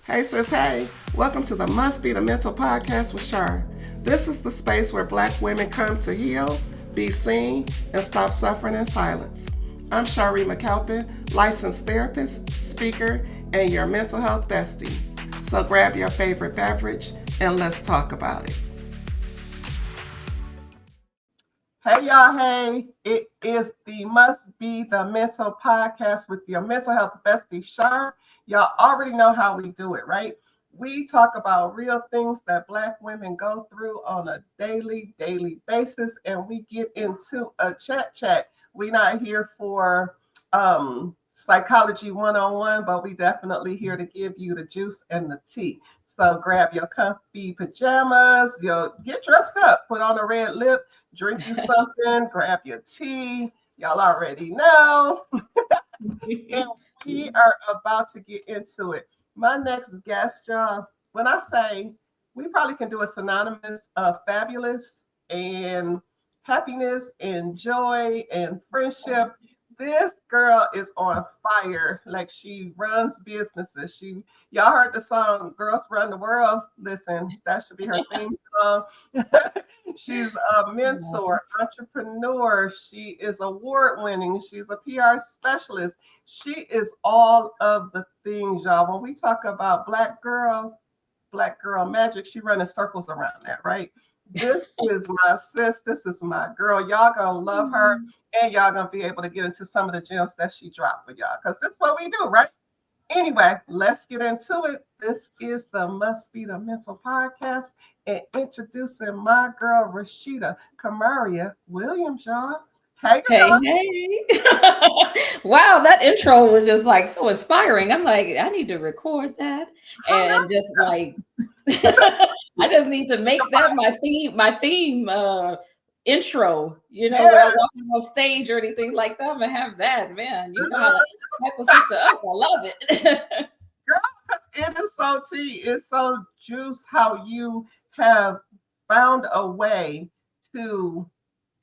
Hey sis, hey, welcome to the Must Be the Mental podcast with Shar. This is the space where Black women come to heal, be seen, and stop suffering in silence. I'm Shaaree McCalpine, licensed therapist, speaker, and your mental health bestie. So grab your favorite beverage and let's talk about it. Hey y'all, hey, it is the Must Be the Mental podcast with your mental health bestie, Shar. Y'all already know how we do it, right? We talk about real things that Black women go through on a daily basis, and we get into a chat. We're not here for psychology 101, but we definitely here to give you the juice and the tea. So grab your comfy pajamas, get dressed up, put on a red lip, drink you something, grab your tea. Y'all already know. And we are about to get into it. My next guest, y'all, when I say we probably can do a synonymous of fabulous and happiness and joy and friendship. This girl is on fire. Like, she runs businesses. Y'all heard the song Girls Run the World. Listen, that should be her theme song. She's a mentor, entrepreneur. She is award winning. She's a PR specialist. She is all of the things, y'all. When we talk about Black girl magic, she running circles around that, right? This is my sis. This is my girl. Y'all gonna love her, and y'all gonna be able to get into some of the gems that she dropped for y'all, because this is what we do, right? Anyway, let's get into it. This is the Must Be the Mental podcast, and introducing my girl Rashida Kamaria Williams, y'all. Hey, girl. Hey. Wow, that intro was just like so inspiring. I'm like, I need to record that and just like I just need to make that my theme intro, when I walk on stage or anything like that. I'm gonna have that, man. You know how to hype a sister up. I love it. Girl, because it is so tea. It's so juice how you have found a way to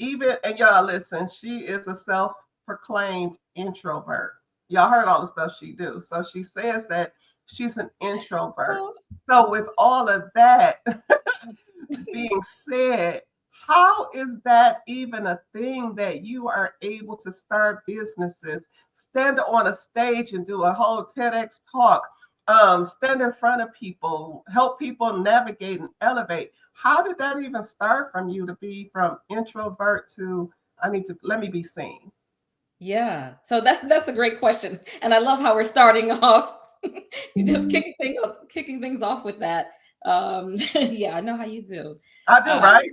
and y'all listen, she is a self-proclaimed introvert. Y'all heard all the stuff she do. So she says that she's an introvert. So with all of that being said, how is that even a thing that you are able to start businesses, stand on a stage and do a whole TEDx talk, stand in front of people, help people navigate and elevate? How did that even start from you to be from introvert to let me be seen? Yeah, so that's a great question, and I love how we're starting off, just kicking things off with that. Yeah, I know how you do. I do, right?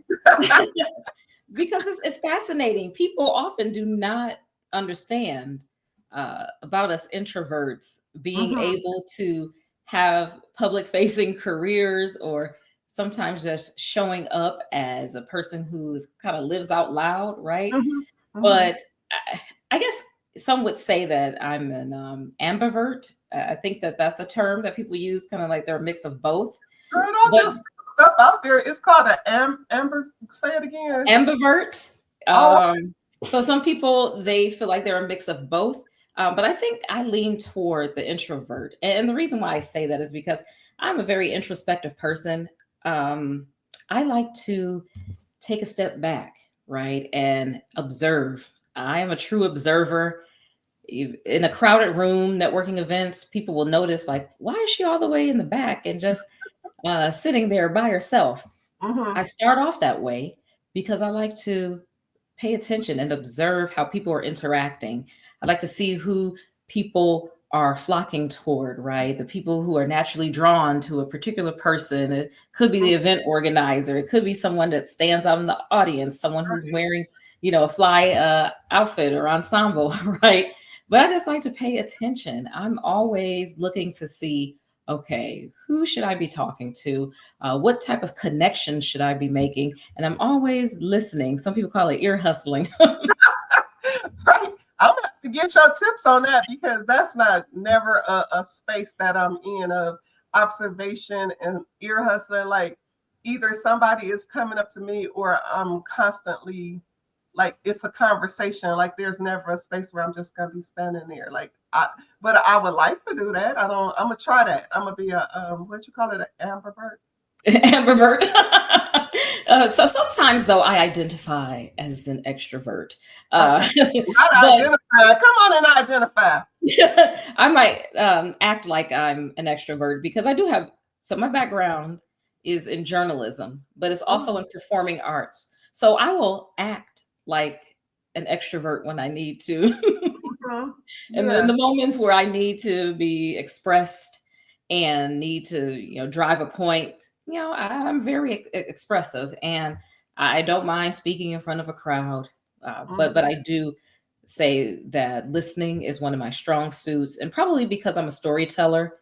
Because it's fascinating. People often do not understand about us introverts being able to have public facing careers, or sometimes just showing up as a person who kind of lives out loud, right? But I guess some would say that I'm an ambivert. I think that that's a term that people use, kind of like they're a mix of both. Girl, don't But just stuff out there. It's called an amber. Say it again. ambivert. Oh, So some people, they feel like they're a mix of both. But I think I lean toward the introvert. And the reason why I say that is because I'm a very introspective person. I like to take a step back, right, and observe. I am a true observer. In a crowded room, networking events, people will notice, like, why is she all the way in the back and just sitting there by herself? I start off that way because I like to pay attention and observe how people are interacting. I like to see who people are flocking toward, right? The people who are naturally drawn to a particular person. It could be the event organizer. It could be someone that stands out in the audience, someone who's wearing, a fly outfit or ensemble, right? But I just like to pay attention. I'm always looking to see, okay, who should I be talking to? What type of connection should I be making? And I'm always listening. Some people call it ear hustling. right. I'm gonna have to get your tips on that, because that's not never a space that I'm in of observation and ear hustling. Like, either somebody is coming up to me, or I'm constantly, like, it's a conversation. Like, there's never a space where I'm just gonna be standing there. Like, But I would like to do that. I don't. I'm gonna try that. I'm gonna be a what you call it, an ambivert. Ambivert. So sometimes, though, I identify as an extrovert. Okay, not But identify. Come on and identify. I might act like I'm an extrovert because I do have. So my background is in journalism, but it's also Mhm, in performing arts. So I will act like an extrovert when I need to. mhm. And then Yeah. the moments where I need to be expressed and need to, drive a point, I'm very expressive, and I don't mind speaking in front of a crowd. But Mhm. I do say that listening is one of my strong suits, and probably because I'm a storyteller.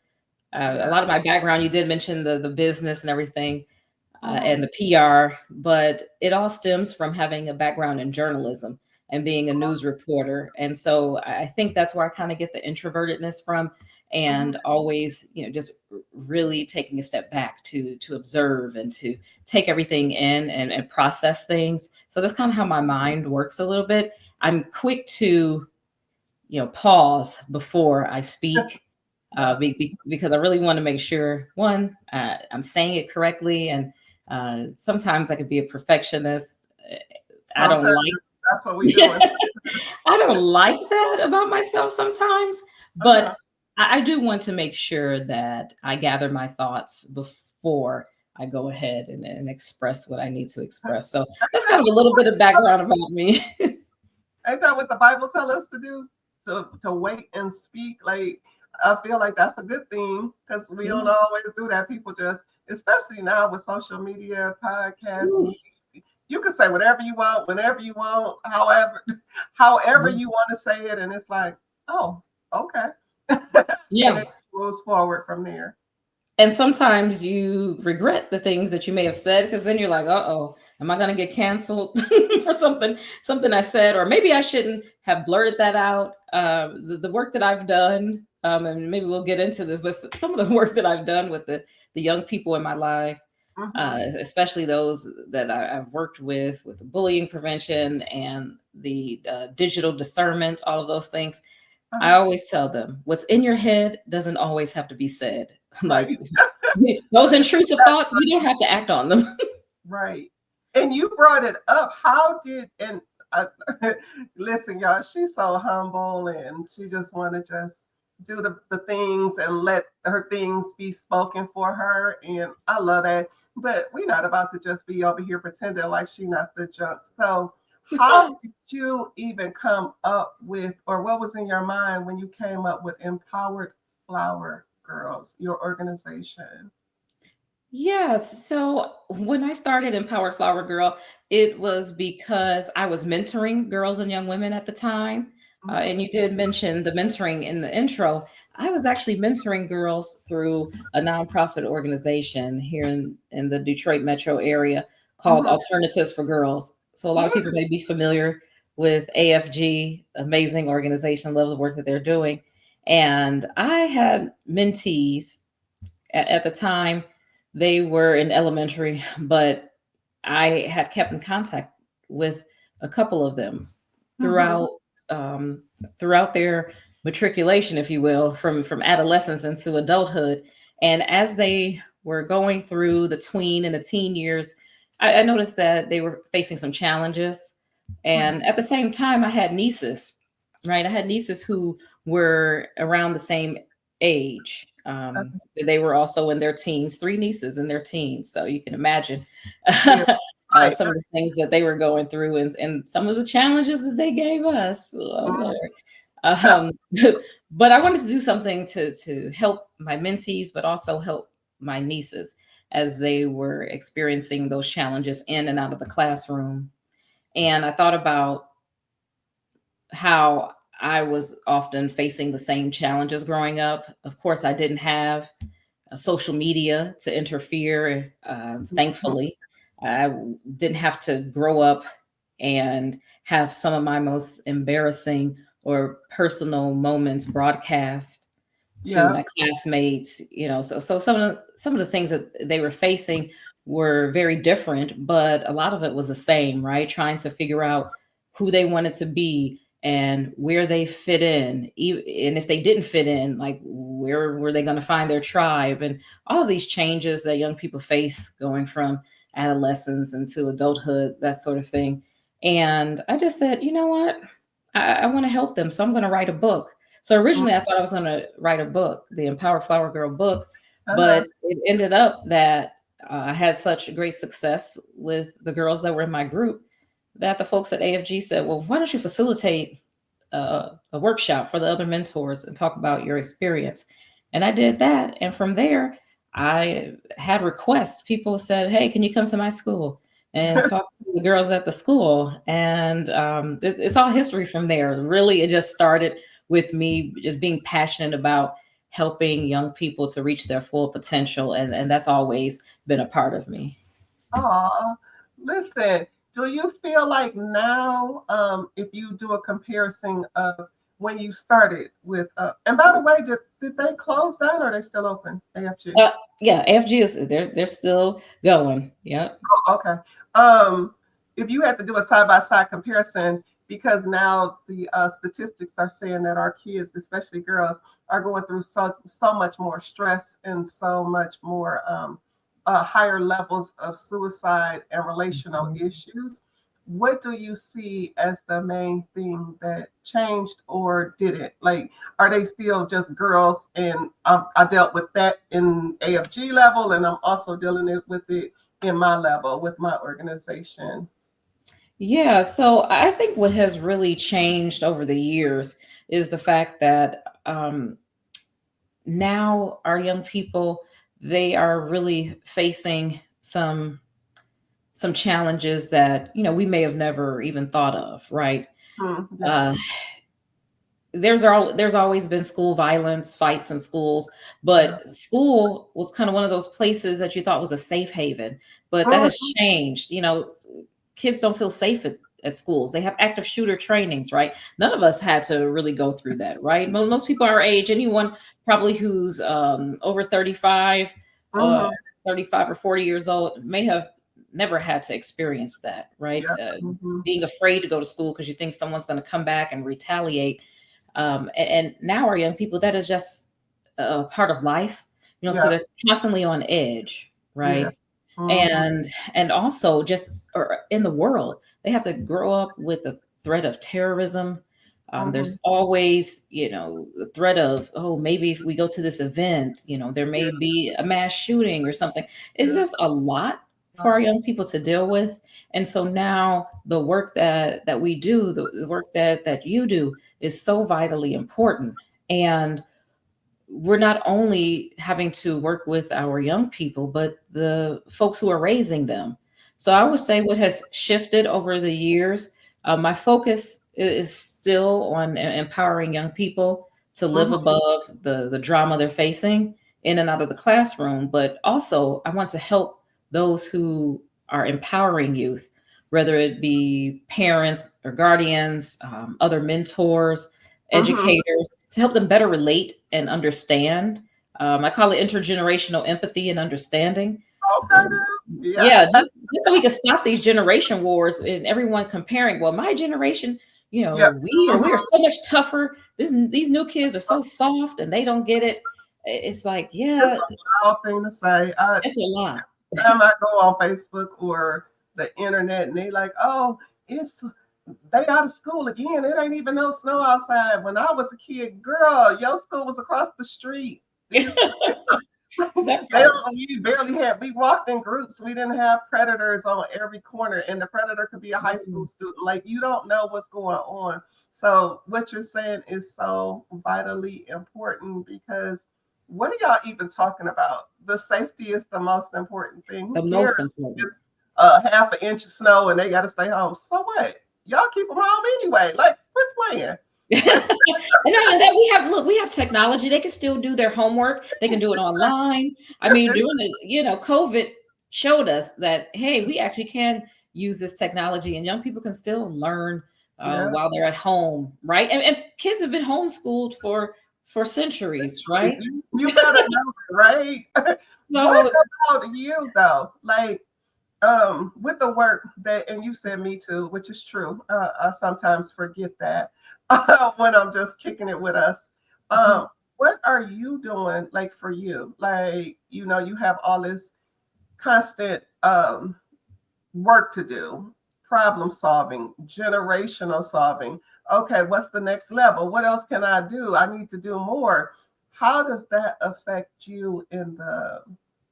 A Yeah. lot of my background, you did mention the business and everything, Mhm. and the PR, but it all stems from having a background in journalism and being a news reporter. And so I think that's where I kind of get the introvertedness from, Mhm. and always, just really taking a step back to observe and to take everything in and process things. So that's kind of how my mind works a little bit. I'm quick to, pause before I speak, Yeah. because I really want to make sure, one, I'm saying it correctly, and sometimes I could be a perfectionist. Uh, I don't Sometimes like that's what we doing. I don't like that about myself sometimes, Uh-huh. but I do want to make sure that I gather my thoughts before I go ahead and express what I need to express. So Ain't that's that kind of a little bit of background about me. Ain't that what the Bible tell us to do? To wait and speak. Like I feel like that's a good thing because we don't Mhm. always do that. People just, especially now with social media, podcasts, Ooh, you can say whatever you want, whenever you want, however yeah. you want to say it, and it's like, oh, okay, and Yeah. it moves forward from there. And sometimes you regret the things that you may have said, because then you're like, "Uh-oh, am I going to get canceled for something I said, or maybe I shouldn't have blurted that out." The work that I've done, and maybe we'll get into this, but some of the work that I've done with the young people in my life, Hmm. especially those that I've worked with the bullying prevention and the digital discernment, all of those things. I Uh-huh. always tell them, what's in your head doesn't always have to be said. Like, Right. those intrusive thoughts, we don't have to act on them. Right. And you brought it up. How did and uh, listen, y'all, she's so humble and she just want to just do the things and let her things be spoken for her. And I love that. But we're not about to just be over here pretending like she not the junk. So how did you even come up with, or what was in your mind when you came up with Empowered Flower Girls, your organization? Yes. So when I started Empowered Flower Girl, it was because I was mentoring girls and young women at the time. Mhm. And you did mention the mentoring in the intro. I was actually mentoring girls through a nonprofit organization here in the Detroit metro area called Mhm. Alternatives for Girls. So a lot of Mhm. people may be familiar with AFG, amazing organization, love the work that they're doing. And I had mentees at the time. They were in elementary, but I had kept in contact with a couple of them Mhm. throughout um, throughout their matriculation, if you will, from adolescence into adulthood. And as they were going through the tween and the teen years, I noticed that they were facing some challenges. Mhm. And at the same time, I had nieces, right? I had nieces who were around the same age. They were also in their teens, three nieces in their teens. So you can imagine Yeah, right. some of the things that they were going through, and some of the challenges that they gave us. Oh, Mhm. Lord. That- Um, but I wanted to do something to help my mentees, but also help my nieces as they were experiencing those challenges in and out of the classroom. And I thought about how I was often facing the same challenges growing up. Of course, I didn't have social media to interfere. Mhm. Thankfully, I didn't have to grow up and have some of my most embarrassing or personal moments broadcast to Yeah. my classmates. So some of the things that they were facing were very different, but a lot of it was the same, right? Trying to figure out who they wanted to be and where they fit in, and if they didn't fit in, like where were they going to find their tribe, and all of these changes that young people face going from adolescence into adulthood, that sort of thing. And I just said, you know what, I want to help them, so I'm going to write a book. So originally I thought I was going to write a book, the Empowered Flower Girl book, Uh-huh. but it ended up that I had such great success with the girls that were in my group that the folks at AFG said, well, why don't you facilitate a workshop for the other mentors and talk about your experience? And I did that. And from there, I had requests. People said, hey, can you come to my school and talk to the girls at the school? And it's all history from there. Really, it just started with me just being passionate about helping young people to reach their full potential. And that's always been a part of me. Oh, listen, do you feel like now, if you do a comparison of when you started with, and by the way, did they close down or are they still open, AFG? Yeah, AFG is they're still going. Yep. Oh, okay. Um, if you had to do a side by side comparison, because now the statistics are saying that our kids, especially girls, are going through so much more stress and so much more higher levels of suicide and relational Mhm. issues. What do you see as the main thing that changed or didn't? Like, are they still just girls? And I dealt with that in AFG level, and I'm also dealing with it in my level with my organization. Yeah, so I think what has really changed over the years is the fact that now our young people, they are really facing some challenges that we may have never even thought of, right? Yeah. uh, there's always been school violence, fights in schools, Yeah. but school was kind of one of those places that you thought was a safe haven. But that has Mhm. changed. Kids don't feel safe at schools. They have active shooter trainings, right? None of us had to really go through that, right? Most people our age, anyone probably who's over 35, uh, Mhm. 35 or 40 years old, may have never had to experience that, right? Yeah. Mhm. Being afraid to go to school because you think someone's going to come back and retaliate. And now our young people, that is just a part of life, so Yeah. they're constantly on edge, Yeah. right? Mhm. And also just or in the world, they have to grow up with the threat of terrorism. Mhm. There's always, the threat of, oh, maybe if we go to this event, there Yeah. may be a mass shooting or something. It's Yeah. just a lot for our young people to deal with. And so now the work that we do, the work that you do, is so vitally important. And we're not only having to work with our young people, but the folks who are raising them. So I would say what has shifted over the years, my focus is still on empowering young people to live Mhm. above the drama they're facing in and out of the classroom. But also, I want to help those who are empowering youth, whether it be parents or guardians, other mentors, Mhm. educators, to help them better relate and understand. I call it intergenerational empathy and understanding. Okay, girl. Yeah. Yeah, just so we can stop these generation wars and everyone comparing. Well, my generation, Yeah. we are Mhm. so much tougher. These new kids are so soft and they don't get it. It's like, It's yeah, a wild thing to say. it's a lot. Time I go on Facebook or the internet and they like, oh, it's they out of school again. It ain't even no snow outside. When I was a kid, girl, your school was across the street. These kids, That they part. don't. We barely had. We walked in groups. We didn't have predators on every corner, and the predator could be a high school Mm. student. Like you don't know what's going on. So what you're saying is so vitally important because what are y'all even talking about? The safety is the most important thing. Who The cares? most important. It's a half an inch of snow and they got to stay home. So what? Y'all keep them home anyway. Like quit playing. And Quit. not only that, we have technology. They can still do their homework. They can do it online. I mean, during the, COVID showed us that, hey, we actually can use this technology and young people can still learn Yeah. while they're at home, right? And kids have been homeschooled for centuries, right? You better know it, right? What So about you though? Like with the work that and you said me too, which is true. I sometimes forget that. when I'm just kicking it with us. Mhm. What are you doing like for you? Like, you have all this constant work to do, problem solving, generational solving. Okay, what's the next level? What else can I do? I need to do more. How does that affect you in the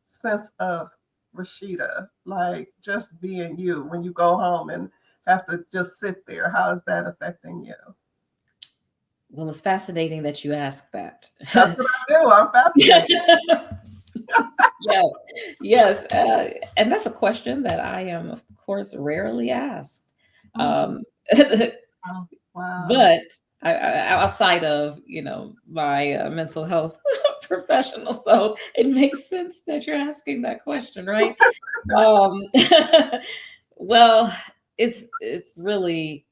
sense of Rashida? Like just being you when you go home and have to just sit there. How is that affecting you? Well, it's fascinating that you ask that. That's what I do. I'm fascinated. Yeah, yes, and that's a question that I am, of course, rarely asked. Mhm. Um, Oh, wow. but outside of my mental health professional, so it makes sense that you're asking that question, right? Um, well, it's really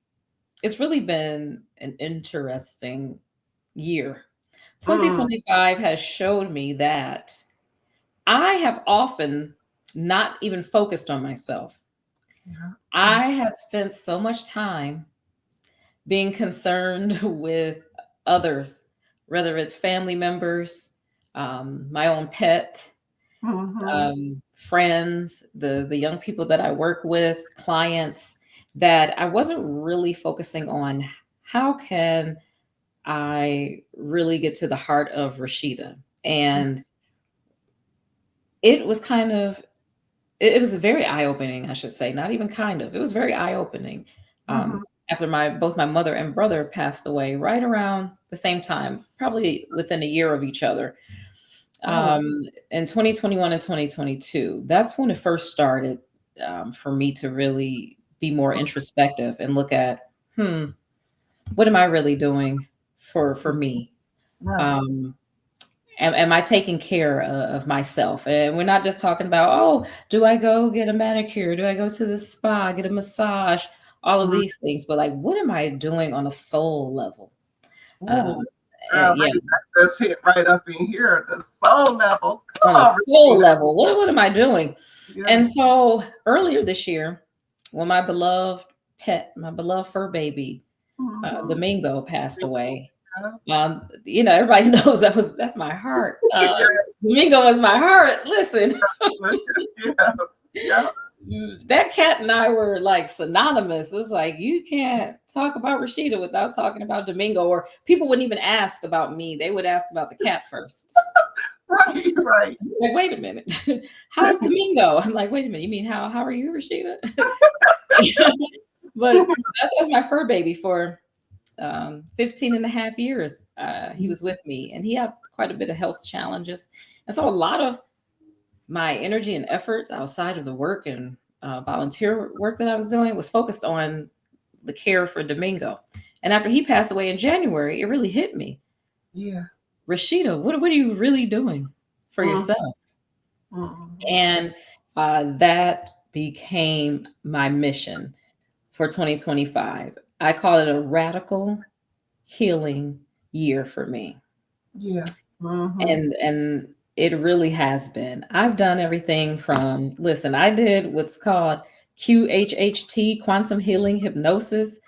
been an interesting year. Mm, 2025 has showed me that I have often not even focused on myself. yeah. Mm, I have spent so much time being concerned with others, whether it's family members, my own pet, mhm, friends, the young people that I work with, clients, that I wasn't really focusing on how can I really get to the heart of Rashida. And it was kind of it was very eye-opening, I should say, not even kind of. It was very eye-opening, mhm. after my mother and brother passed away right around the same time, probably within a year of each other, Oh, in 2021 and 2022. That's when it first started, for me to really be more introspective and look at, what am I really doing for me? right. Um, am I taking care of myself? And we're not just talking about, oh, do I go get a manicure? Do I go to the spa, get a massage? All of Mm, these things. But like, what am I doing on a soul level? ooh, Um, girl, yeah, baby, that just hit right up in here at the soul level. Come on a on, soul Rashida. level, what am I doing? Yeah. And so earlier this year, when my beloved pet, my beloved fur baby, Mhm. Domingo, passed away. Yeah. Everybody knows that's my heart. Yes. Domingo was my heart. Listen, Yeah. Yeah. that cat and I were like synonymous. It was like you can't talk about Rashida without talking about Domingo, or people wouldn't even ask about me. They would ask about the cat first. Right. Right. Like, wait a minute, how's Domingo? I'm like, wait a minute, you mean how are you, Rashida? But that was my fur baby for 15 and a half years. He was with me, and he had quite a bit of health challenges. And so a lot of my energy and efforts outside of the work and volunteer work that I was doing was focused on the care for Domingo. And after he passed away in January, it really hit me. Yeah. Rashida, what are you really doing for Mm, yourself? mhm. And that became my mission for 2025. I call it a radical healing year for me. Yeah. Mhm. And it really has been. I've done everything from, listen, I did what's called QHHT, quantum healing hypnosis,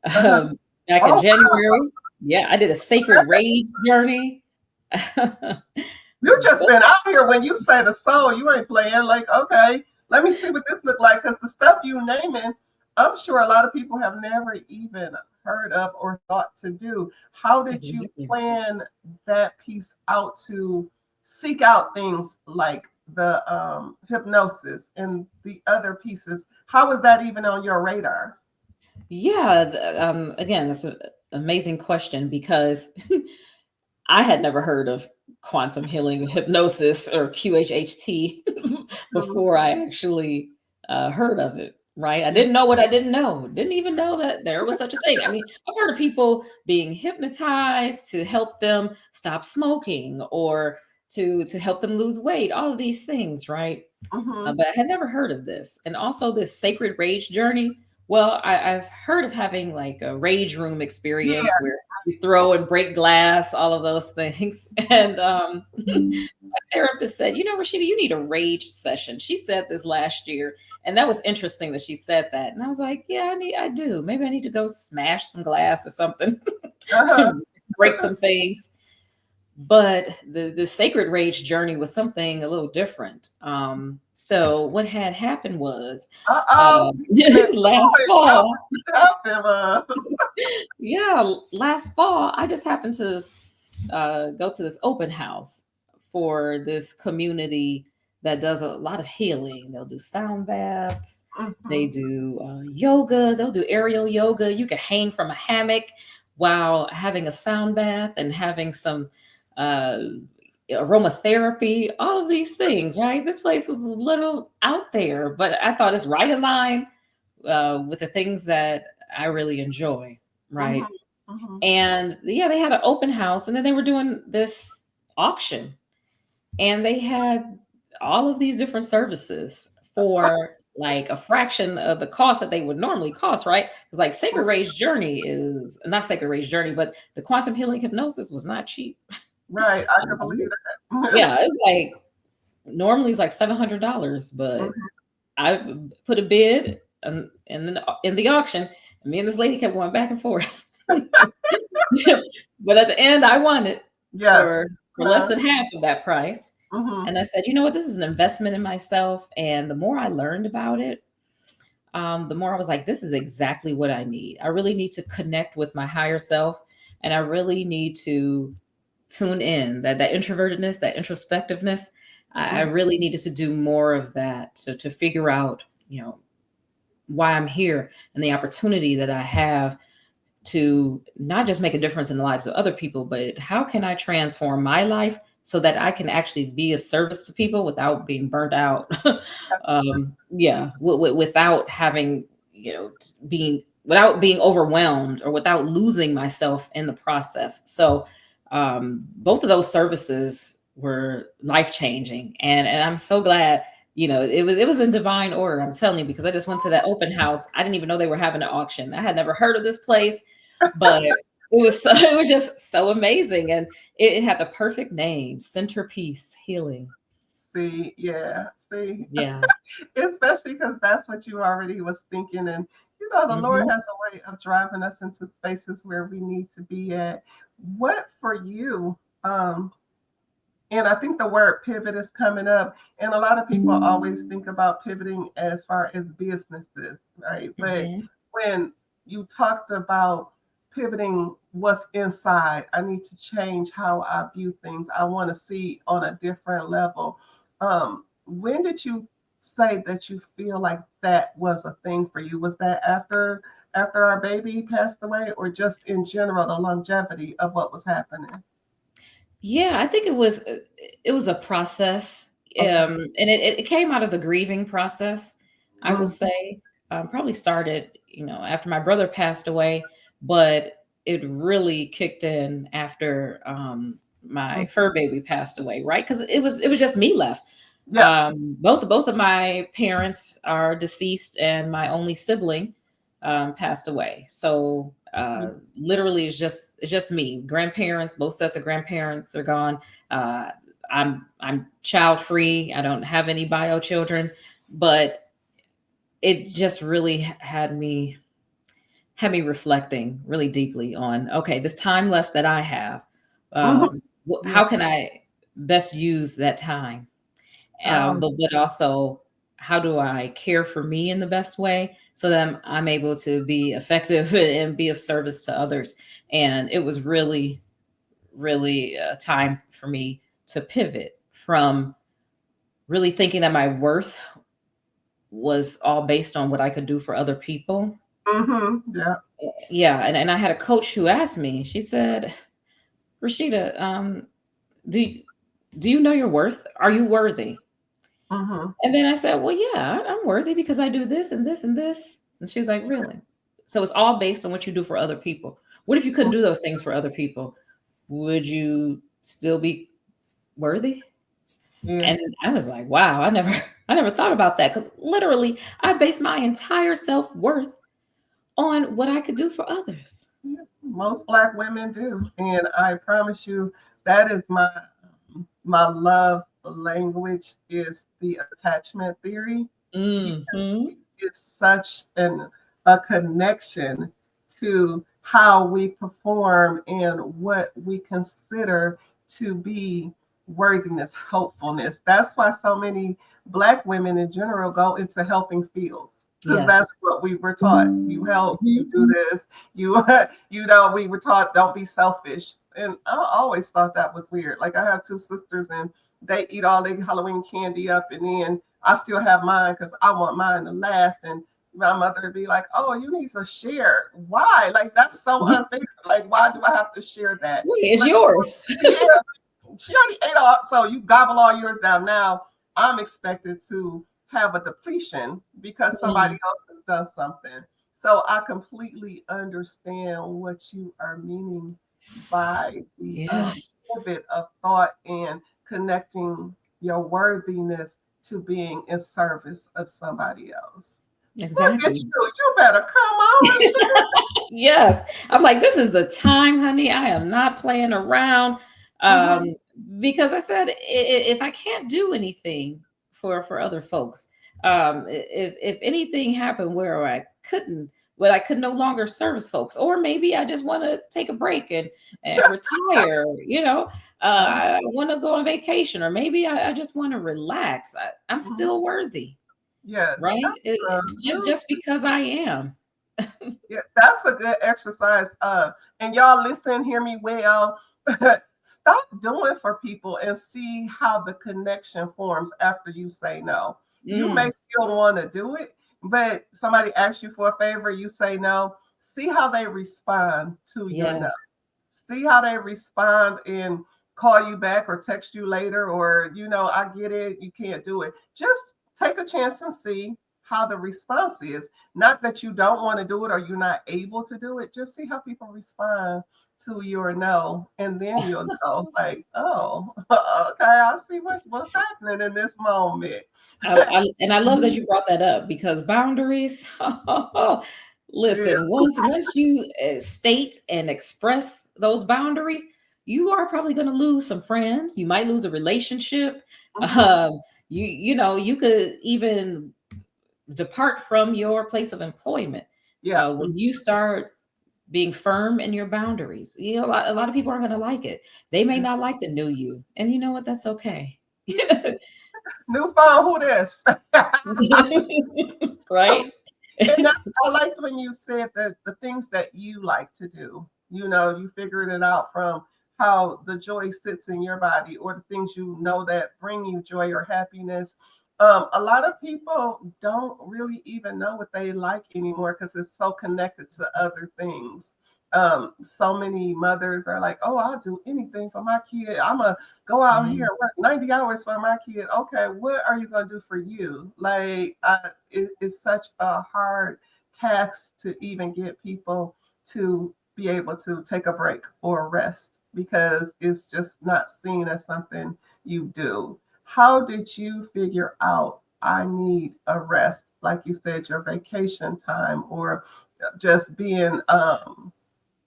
Uh-huh. um, back in Oh, January. Yeah, I did a sacred rage journey. you just been out here when you say the soul, you ain't playing. Like, okay, let me see what this look like. Because the stuff you naming, I'm sure a lot of people have never even heard of or thought to do. How did you plan that piece out to seek out things like the hypnosis and the other pieces? How was that even on your radar? Yeah, again, that's an amazing question because I had never heard of quantum healing hypnosis or QHHT Mhm. before I actually heard of it. Right? I Yeah. didn't know what I didn't know. Didn't even know that there was such a thing. I mean, I've heard of people being hypnotized to help them stop smoking or to help them lose weight. All of these things, right? Mhm. But I had never heard of this. And also this sacred rage journey. Well, I've heard of having like a rage room Yeah. experience where you throw and break glass, all of those things. And my therapist said, Rashida, you need a rage session. She said this last year. And that was interesting that she said that. And I was like, yeah, I do. Maybe I need to go smash some glass or something, Uh-huh. break some things. But the sacred rage journey was something a little different. So what had happened was Uh-oh. Been last going out fall, with us. yeah, last fall, I just happened to go to this open house for this community that does a lot of healing. They'll do sound baths, they Mhm. do yoga, they'll do aerial yoga. You can hang from a hammock while having a sound bath and having some uh, aromatherapy, all of these things, right? This place is a little out there, but I thought it's right in line with the things that I really enjoy, Mhm. right? Mhm. And yeah, they had an open house and then they were doing this auction and they had all of these different services for like a fraction of the cost that they would normally cost, right? It's like Sacred Rage Journey is not Sacred Rage Journey, but the quantum healing hypnosis was not cheap. Right. I can Um, believe that. yeah, it's like normally it's like $700, but Mhm. I put a bid in the auction, and me and this lady kept going back and forth. But at the end, I won it Yes. for less Uh, than half of that price. mhm. And I said, you know what, this is an investment in myself. And the more I learned about it, the more I was like, this is exactly what I need. I really need to connect with my higher self, and I really need to tune in that introvertedness, that introspectiveness. I Mhm. really needed to do more of that to figure out, why I'm here and the opportunity that I have to not just make a difference in the lives of other people, but how can I transform my life so that I can actually be of service to people without being burnt out? Yeah, without having, being without being overwhelmed or without losing myself in the process. So, both of those services were life changing, and I'm so glad. It was in divine order. I'm telling you, because I just went to that open house. I didn't even know they were having an auction. I had never heard of this place, but it was just so amazing, and it had the perfect name, Centerpiece Healing. See, yeah. See, Yeah. especially because that's what you already was thinking, and the Lord Hmm. has a way of driving us into spaces where we need to be at. What for you? And I think the word pivot is coming up, and a lot of people always think about pivoting as far as businesses, right? But Hmm. when you talked about pivoting what's inside, I need to change how I view things. I want to see on a different level. When did you say that you feel like that was a thing for you? Was that after our baby passed away, or just in general the longevity of what was happening? Yeah, I think it was a process, Okay. and it came out of the grieving process. I will Mm, say, probably started, after my brother passed away, but it really kicked in after my mm. fur baby passed away, right? Because it was just me left. Yeah. Both of my parents are deceased, and my only sibling passed away. So literally, it's just me. Grandparents, both sets of grandparents are gone. Uh, I'm child free. I don't have any bio children, but it just really had me reflecting really deeply on, okay, this time left that I have. Mhm. Yeah. How can I best use that time? Um, But also, how do I care for me in the best way so that I'm able to be effective and be of service to others? And it was really, really a time for me to pivot from really thinking that my worth was all based on what I could do for other people. yeah. Yeah. And I had a coach who asked me, she said, Rashida, do, do you know your worth? Are you worthy? Mhm. And then I said, well, yeah, I'm worthy because I do this and this and this. And she was like, really? So it's all based on what you do for other people. What if you couldn't do those things for other people? Would you still be worthy? Yeah. And I was like, wow, I never thought about that, because literally I base my entire self-worth on what I could do for others. Most Black women do, and I promise you that is my love language is the attachment theory. Hmm. It's such a connection to how we perform and what we consider to be worthiness, hopefulness. That's why so many Black women in general go into helping fields because Yes. that's what we were taught. You help, you Mhm. do this, you we were taught don't be selfish. And I always thought that was weird. Like I have two sisters and they eat all their Halloween candy up, and then I still have mine because I want mine to last. And my mother would be like, "Oh, you need to share. Why? Like that's so unfair. Like why do I have to share that? It's Like yours. yeah, she already ate all, so you gobble all yours down. Now I'm expected to have a depletion because somebody Mm, else has done something. So I completely understand what you are meaning by the yeah, pivot of thought and connecting your worthiness to being in service of somebody else. Look at exactly. you. You better come on, Rashida. Yes. I'm like, this is the time, honey. I am not playing around. Mm-hmm. Um, because I said, if I can't do anything for other folks, if anything happened where I could no longer service folks, or maybe I just want to take a break and retire, I want to go on vacation, or maybe I just want to relax. I'm Mm-hmm. still worthy, Yes, right? that's good. Just because I am. Yeah, that's a good exercise. And y'all listen, hear me well. Stop doing for people and see how the connection forms after you say no. You may Mm, still want to do it, but somebody asks you for a favor, you say no. See how they respond to your no. yes. See how they respond and call you back or text you later, or I get it, you can't do it. Just take a chance and see how the response is. Not that you don't want to do it or you're not able to do it. Just see how people respond to your no, and then you'll know, like, oh, okay, I see what's happening in this moment. And I love that you brought that up because boundaries. Yeah. Listen, once you state and express those boundaries, you are probably going to lose some friends. You might lose a relationship. Mhm. You could even depart from your place of employment Yeah. when you start being firm in your boundaries. A lot of people aren't going to like it. They may not like the new you, and you know what? That's okay. New phone, who this? Right? And that's I liked when you said that the things that you like to do, you figured it out from how the joy sits in your body or the things that bring you joy or happiness. A lot of people don't really even know what they like anymore because it's so connected to other things. So many mothers are like, "Oh, I'll do anything for my kid. I'm a go out here Mhm. and work 90 hours for my kid." Okay, what are you going to do for you? Like, it's such a hard task to even get people to be able to take a break or rest because it's just not seen as something you do. How did you figure out I need a rest? Like you said, your vacation time or just being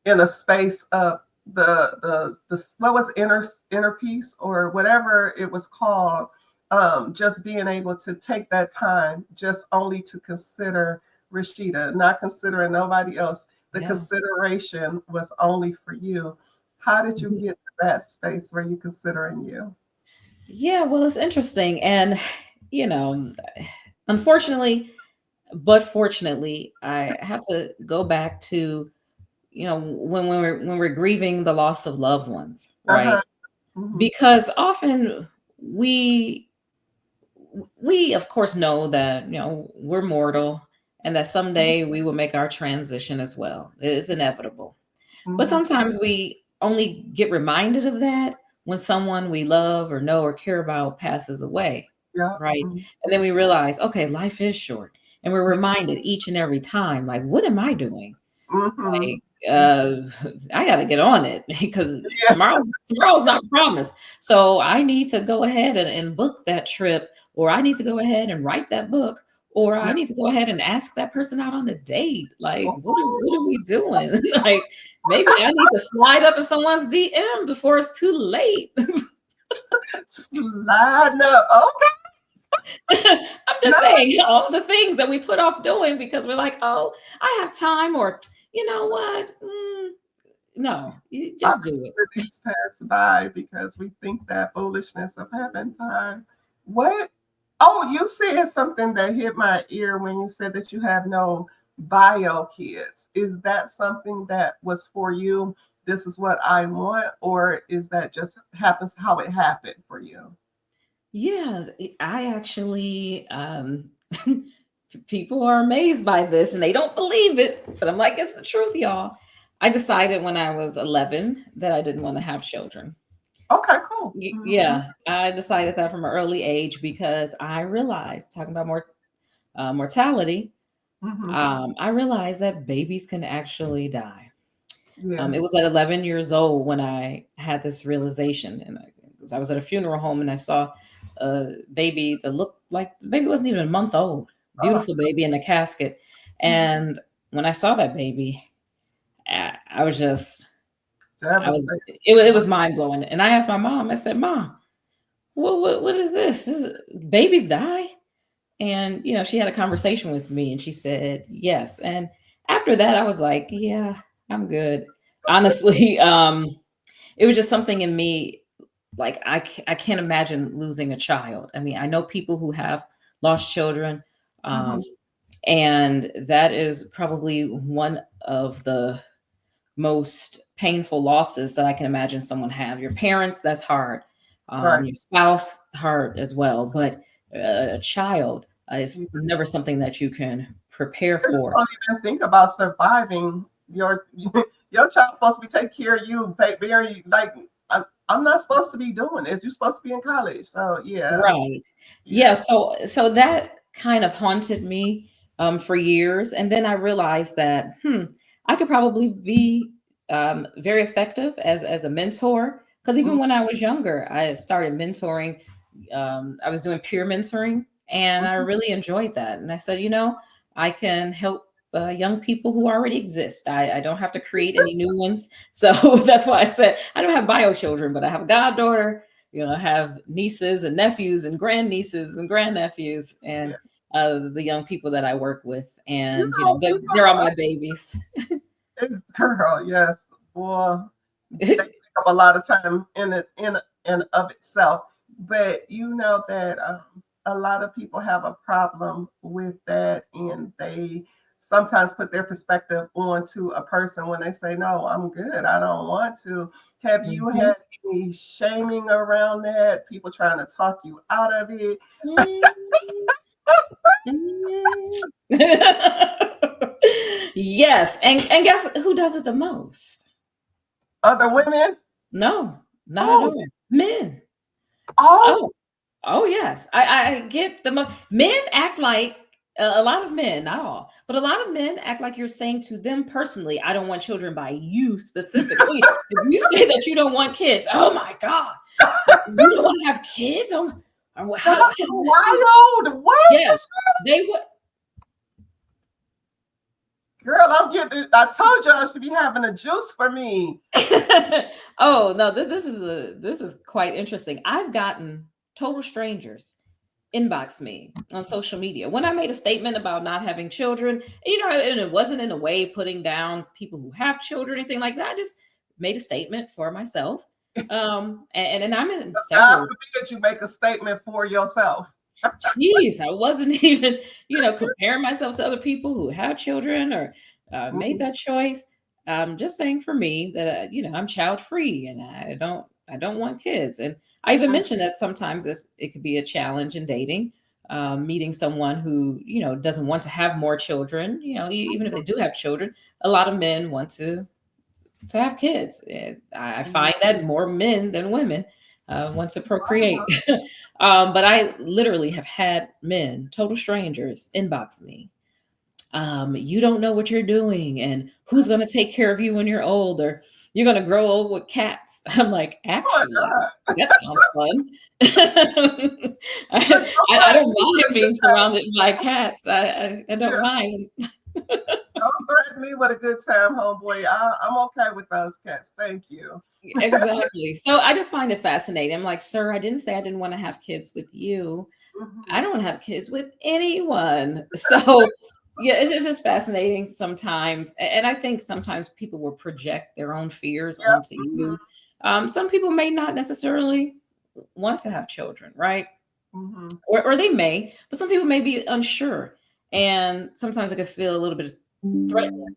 in a space of the what was inner peace or whatever it was called, just being able to take that time just only to consider Rashida, not considering nobody else. The Yeah. consideration was only for you. How did you get to that space where you considering you? Yeah, well, it's interesting. And, you know, unfortunately, but fortunately, I have to go back to, when we're grieving the loss of loved ones, Uh-huh. right? Hmm. Because often we we of course know that, we're mortal and that someday we will make our transition as well. It's inevitable. But Hmm. sometimes we only get reminded of that when someone we love or know or care about passes away, Yeah. right? Hmm. And then we realize, okay, life is short. And we're reminded each and every time, like, what am I doing? Hmm. Like, I got to get on it because Yeah. tomorrow's not promised. So I need to go ahead and book that trip, or I need to go ahead and write that book, or I Yeah. need to go ahead and ask that person out on the date. Like, what are Oh, we doing? Like, maybe I need to slide up in someone's DM before it's too late. sliding up. Okay. I'm just No, saying all the things that we put off doing because we're like, oh, I have time, or you know what? No, you just do it. opportunities pass by because we think that foolishness of having time. What? Oh, you said something that hit my ear when you said that you have no bio kids. Is that something that was for you? This is what I want, or is that just happens how it happened for you? Yeah, I actually people are amazed by this and they don't believe it, but I'm like, it's the truth, y'all. I decided when I was 11 that I didn't want to have children. Okay, cool. Hmm. Yeah, I decided that from an early age because I realized, talking about mortality, Hmm. I realized that babies can actually die. Yeah. It was at 11 years old when I had this realization, and 'cause I was at a funeral home and I saw a baby that looked like the baby wasn't even a month old, Oh, beautiful baby in the casket. mhm. And when I saw that baby, I was just, I was, Devastating. it was mind blowing. And I asked my mom, I said, Mom, what is this? Babies die? And, she had a conversation with me and she said, yes. And after that, I was like, yeah, I'm good. Honestly, it was just something in me. Like, I can't imagine losing a child. I mean, I know people who have lost children. Mhm. Um, and that is probably one of the most painful losses that I can imagine someone have. Your parents, that's hard. Right. Your spouse, hard as well. But a child is You never something that you can prepare just for. don't even think about surviving. Your your child's supposed to be taking care of you, very like I'm not supposed to be doing this. You're supposed to be in college. So yeah, Right. Yeah. yeah. So that kind of haunted me for years, and then I realized that I could probably be very effective as a mentor. Because Mm-hmm. even when I was younger, I started mentoring. I was doing peer mentoring, and I really enjoyed that. And I said, I can help young people who already exist. I don't have to create any new ones. So that's why I said I don't have bio children, but I have a goddaughter. I have nieces and nephews and grandnieces and grandnephews, and Yeah. the young people that I work with, You and know, they're all my babies. girl, yes, boy, they take up a lot of time in of itself. But you know that a lot of people have a problem with that, and they sometimes put their perspective onto a person when they say, "No, I'm good. I don't want to." Have you Mhm. had any shaming around that? People trying to talk you out of it? Mm. Mm. Yes, and guess who does it the most? Other women? No, not at Oh, all. Men. oh, Oh, oh yes. I get the men act like a lot of men, not all, but a lot of men act like you're saying to them personally, I don't want children by you specifically. If you say that you don't want kids, oh my God, you don't want to have kids? Oh, that's wild. What? yes, they would. Girl, I'm getting. I told you I should be having a juice for me. Oh no, this is quite interesting. I've gotten total strangers inbox me on social media when I made a statement about not having children. And it wasn't in a way putting down people who have children, anything like that. I just made a statement for myself. And I'm in God several. forbid you make a statement for yourself. Jeez, I wasn't even, comparing myself to other people who have children or made Mhm. that choice. Just saying for me that I'm child free and I don't want kids. And I even mentioned that sometimes it could be a challenge in dating, meeting someone who doesn't want to have more children. Even if they do have children, a lot of men want to have kids. And I Mhm. find that more men than women want to procreate. But I literally have had men, total strangers, inbox me. You don't know what you're doing, and who's going to take care of you when you're old, or you're gonna grow old with cats. I'm like, Oh my actually, God. that sounds fun. Like, I don't me with mind a good being time. surrounded by cats. I don't Yeah. mind. Don't threaten me with a good time, homeboy. I'm okay with those cats. Thank you. Exactly. So I just find it fascinating. I'm like, sir, I didn't say I didn't want to have kids with you. I Mhm. don't have kids with anyone. So yeah, it's just fascinating sometimes. And I think sometimes people will project their own fears Yep. onto Mhm. you. Some people may not necessarily want to have children, right? Mhm. Or they may, but some people may be unsure. And sometimes I could feel a little bit of threatened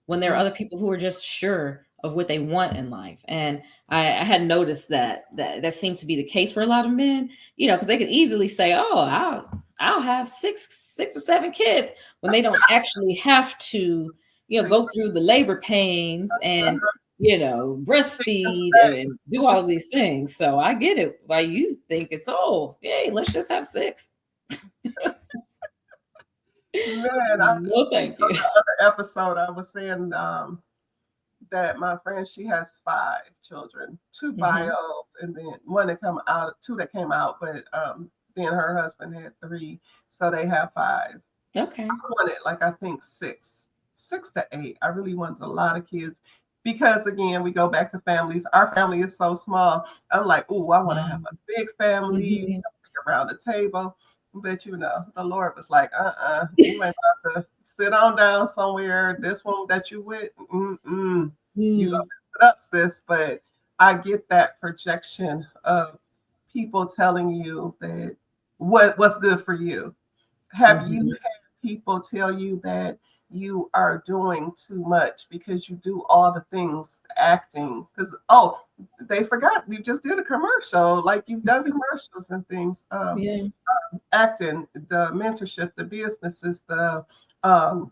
when there are Mhm. other people who are just sure of what they want in life. And I had noticed that seemed to be the case for a lot of men, because they could easily say, "Oh, I'll have six or seven kids," when they don't actually have to, See, go through the labor pains and see and breastfeed stay. and do all of these things. So I get it why you think it's, oh, yay, let's just have six. Man, No, thank you. other episode I was saying that my friend, she has 5 children, 2 bios, Hmm. and then one that come out, 2 that came out, but then her husband had 3, so they have 5. Okay. I wanted, like, I think 6 to 8. I really wanted a lot of kids because, again, we go back to families. Our family is so small. I'm like, ooh, I want to have a big family Mhm. around the table. But the Lord was like, you ain't about to sit on down somewhere. This one that you with, you gonna Mm. mess it up, sis. But I get that projection of people telling you that what's good for you. Have you Mhm. had people tell you that you are doing too much because you do all the things acting? Because they forgot you just did a commercial, like you've done commercials and things. Yeah. Acting, the mentorship, the businesses, um,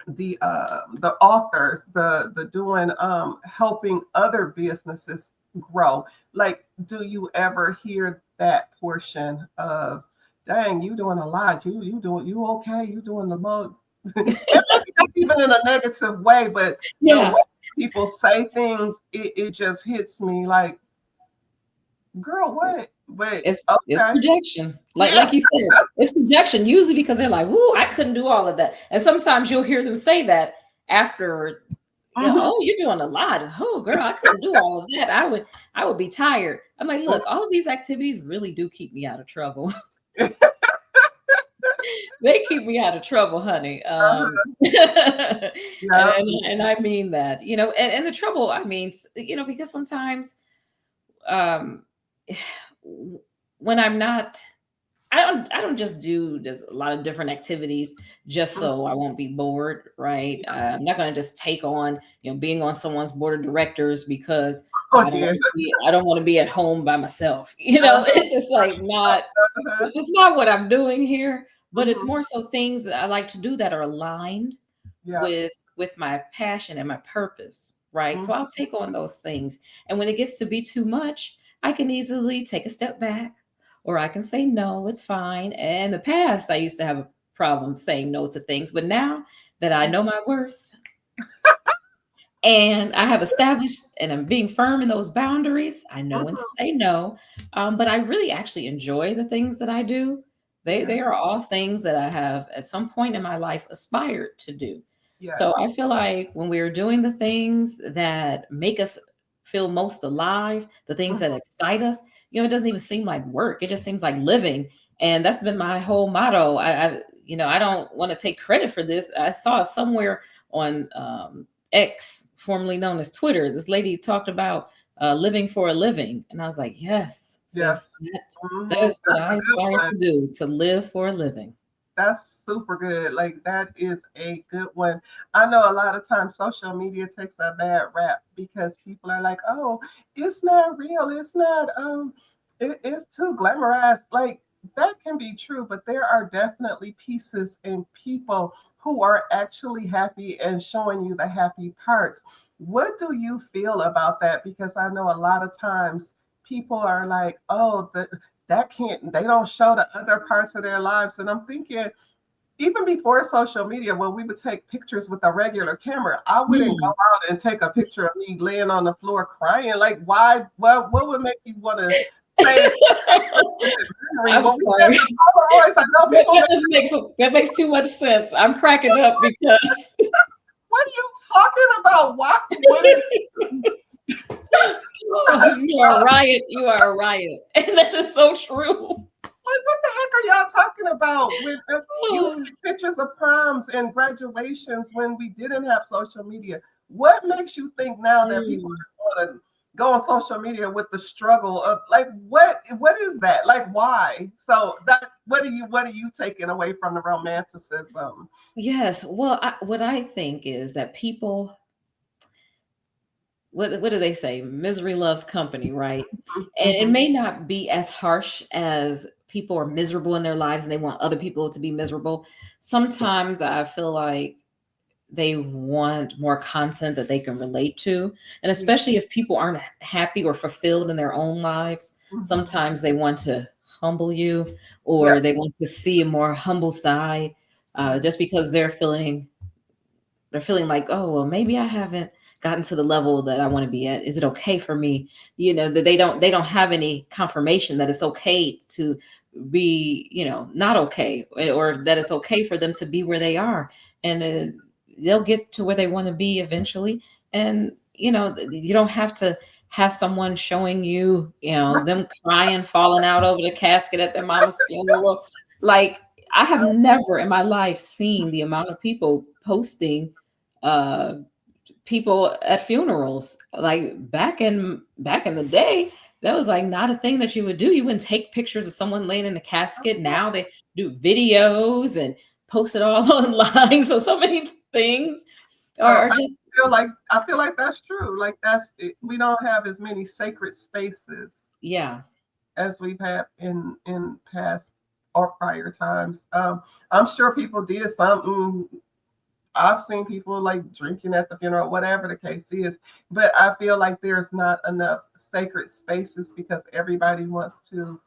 the authors, the doing, helping other businesses grow. Like, do you ever hear that portion of, dang, you doing a lot, you okay, you doing the most, and maybe not even in a negative way, but the Yeah. way people say things, it just hits me like, girl, what? But It's okay. projection. Yeah. Like you said, it's projection usually because they're like, "Ooh, I couldn't do all of that." And sometimes you'll hear them say that after, Mhm. "Oh, you're doing a lot. Oh, girl, I couldn't do all of that. I would be tired." I'm like, "Look, all of these activities really do keep me out of trouble. They keep me out of trouble, honey." and, Yeah. and I mean that, and the trouble, I mean, because sometimes, um, when I'm not, I don't just do there's a lot of different activities just so I won't be bored, right? I'm not going to just take on, being on someone's board of directors because Oh yeah. I don't want to be at home by myself. It's just like not Uh-huh. it's not what I'm doing here, but it's Mhm. more so things that I like to do that are aligned Yeah. with my passion and my purpose, right? So Mhm. I'll take on those things. And when it gets to be too much, I can easily take a step back, or I can say no, it's fine. And in the past, I used to have a problem saying no to things, but now that I know my worth and I have established and I'm being firm in those boundaries, I know when to Mhm. say no. But I really actually enjoy the things that I do. They Okay. are all things that I have at some point in my life aspired to do. So Yes. I feel like when we're doing the things that make us feel most alive, the things that Mhm. excite us, it doesn't even seem like work. It just seems like living. And that's been my whole motto. I don't want to take credit for this. I saw it somewhere on X, formerly known as Twitter. This lady talked about living for a living. And I was like, yes, sis, Yes. that is what That's I a good aspire one. to do, to live for a living. That's super good. Like, that is a good one. I know a lot of times social media takes a bad rap because people are like, "Oh, it's not real. It's not it's too glamorized." Like, that can be true, but there are definitely pieces and people who are actually happy and showing you the happy parts. What do you feel about that? Because I know a lot of times people are like, "Oh, that can't, they don't show the other parts of their lives," and I'm thinking, even before social media, when we would take pictures with a regular camera, I wouldn't go Mm. out and take a picture of me laying on the floor crying. Like, why? What would make you want to save memory? I'm Well, we have sorry. the Polaroids. I know That, people that make. just makes that makes too much sense. I'm cracking up because What are you talking about? Why would it? oh, you are a riot. You are a riot, and that is so true. Like, what the heck are y'all talking about? When you Oh, take pictures of proms and graduations when we didn't have social media, what makes you think now that people mm. just want to go on social media with the struggle of like what is that? Like why? So that what are you taking away from the romanticism? Yes. Well, what I think is that people, what do they say? Misery loves company, right? And it Mhm. may not be as harsh as people are miserable in their lives and they want other people to be miserable. Sometimes I feel like they want more content that they can relate to. And Yeah. especially if people aren't happy or fulfilled in their own lives, Mhm. sometimes they want to humble you Yeah. or they want to see a more humble side just because they're feeling like, oh, well, maybe I haven't gotten to the level that I want to be at. Is it okay for me? That they don't have any confirmation that it's okay to be, not okay, or that it's okay for them to be where they are. And then they'll get to where they want to be eventually. And, you don't have to have someone showing you, Right. them crying, falling out over the casket at their mama's funeral. Like, I have never in my life seen the amount of people posting uh people at funerals. Like back in the day, that was like not a thing that you would do. You wouldn't take pictures of someone laying in the casket. Now they do videos and post it all online. So many things So are just, I feel like that's true. Like that's it. We don't have as many sacred spaces yeah. as we've had in past or prior times. I'm sure people did something. I've seen people like drinking at the funeral, whatever the case is. But I feel like there's not enough sacred spaces because everybody wants to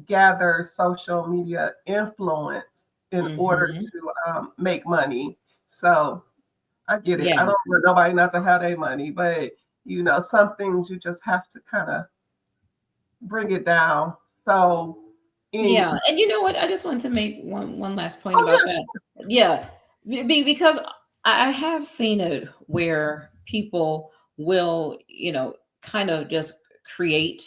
gather social media influence in order Hmm. to make money. So I get it. I Yeah. don't want nobody not to have their money, but some things you just have to kind of bring it down. So, in Yeah. And you know what? I just wanted to make one last point oh about yes, that. Yeah. Because I have seen it where people will, kind of just create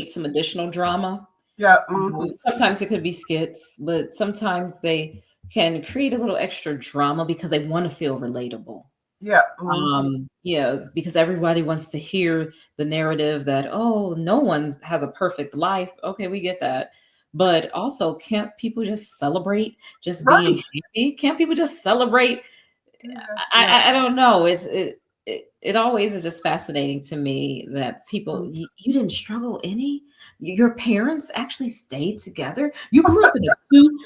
some additional drama. yeah, mm-hmm, Sometimes it could be skits, but sometimes they can create a little extra drama because they want to feel relatable. yeah, mm-hmm, Yeah, because everybody wants to hear the narrative that, oh, no one has a perfect life. Okay, we get that. But also, can't people just celebrate just being right, happy? Can't people just celebrate? yeah, I, yeah, I don't know. It always is just fascinating to me that people, mm, you didn't struggle any. Your parents actually stayed together. You grew up in a two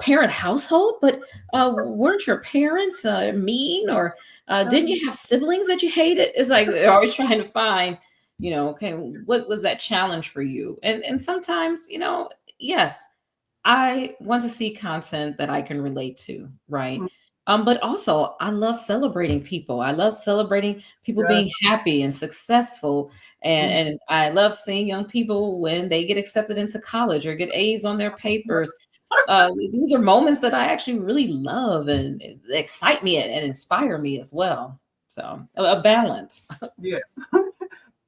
parent household, but weren't your parents mean, or didn't mm, you have siblings that you hated? It's like they're always trying to find, okay, what was that challenge for you? And sometimes, yes, I want to see content that I can relate to, right? mm, But also, I love celebrating people. I love celebrating people yeah, being happy and successful. And, mm, and I love seeing young people when they get accepted into college or get A's on their papers. These are moments that I actually really love and excite me and inspire me as well. So, a balance. yeah.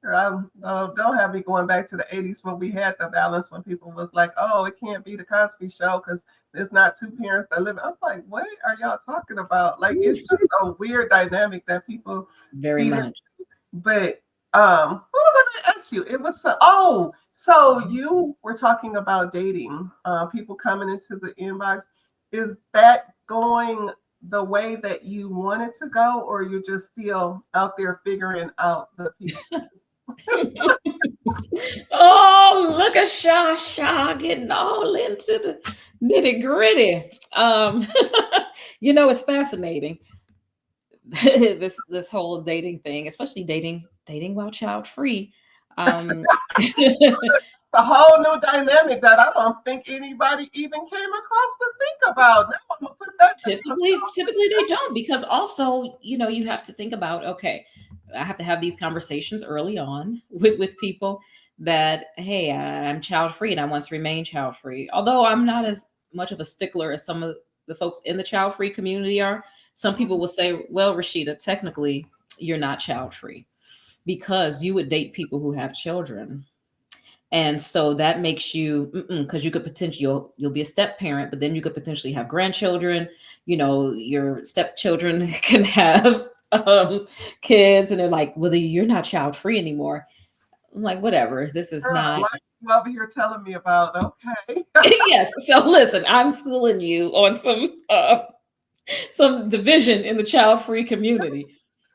Don't have me going back to the 80s when we had the balance when people was like, oh, it can't be the Cosby show because there's not two parents that live. I'm like, what are y'all talking about? Like, it's just a weird dynamic that people Very feed. much. But what was I going to ask you? It was so you were talking about dating, people coming into the inbox. Is that going the way that you wanted to go, or you're just still out there figuring out the pieces? Oh, look at Shah getting all into the nitty gritty. It's fascinating this whole dating thing, especially dating while child free. Um, It's a whole new dynamic that I don't think anybody even came across to think about. Now I'm gonna Typically they don't, because also, you have to think about, okay, I have to have these conversations early on with people that, hey, I'm child free and I want to remain child free. Although I'm not as much of a stickler as some of the folks in the child free community are. Some people will say, well, Rashida, technically you're not child free because you would date people who have children. And so that makes you, because you could potentially, you'll be a step parent, but then you could potentially have grandchildren. Your stepchildren can have kids, and they're like, well, you're not child free anymore. I'm like, whatever. This is Girl, not. like you over here telling me about, okay. Yes. So listen, I'm schooling you on some division in the child free community,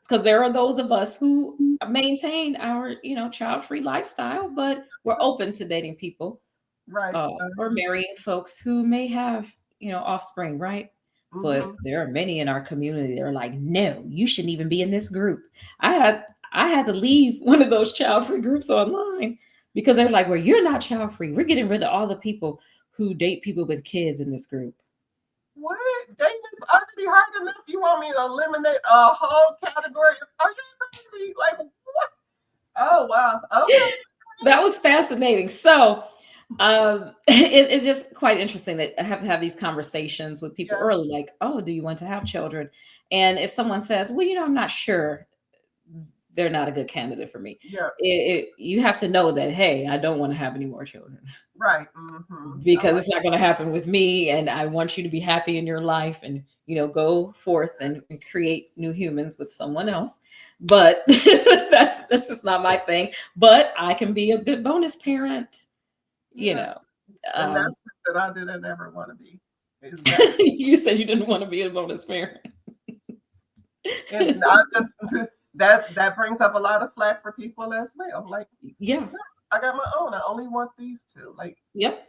because there are those of us who maintain our child free lifestyle, but we're open to dating people Right. or marrying folks who may have offspring, right? But Mm-hmm. there are many in our community that are like, no, you shouldn't even be in this group. I had to leave one of those child free groups online because they were like, well, you're not child free, we're getting rid of all the people who date people with kids in this group. What? Dating is already hard enough. You want me to eliminate a whole category? Are you crazy? Like what? Oh wow. Okay. That was fascinating. So it's just quite interesting that I have to have these conversations with people Yeah. early, like, oh, do you want to have children? And if someone says, well, I'm not sure, they're not a good candidate for me. Yeah. You have to know that, hey, I don't want to have any more children Right. Mm-hmm. because it's not going to happen with me. And I want you to be happy in your life and, go forth and create new humans with someone else. But that's just not my thing. But I can be a good bonus parent, you Yeah. know. And Um, that's that I didn't ever want to be. Is that you said you didn't want to be a bonus parent. and I just that brings up a lot of flack for people as well. Like, Yeah. no, I got my own. I only want these two. Like, Yep.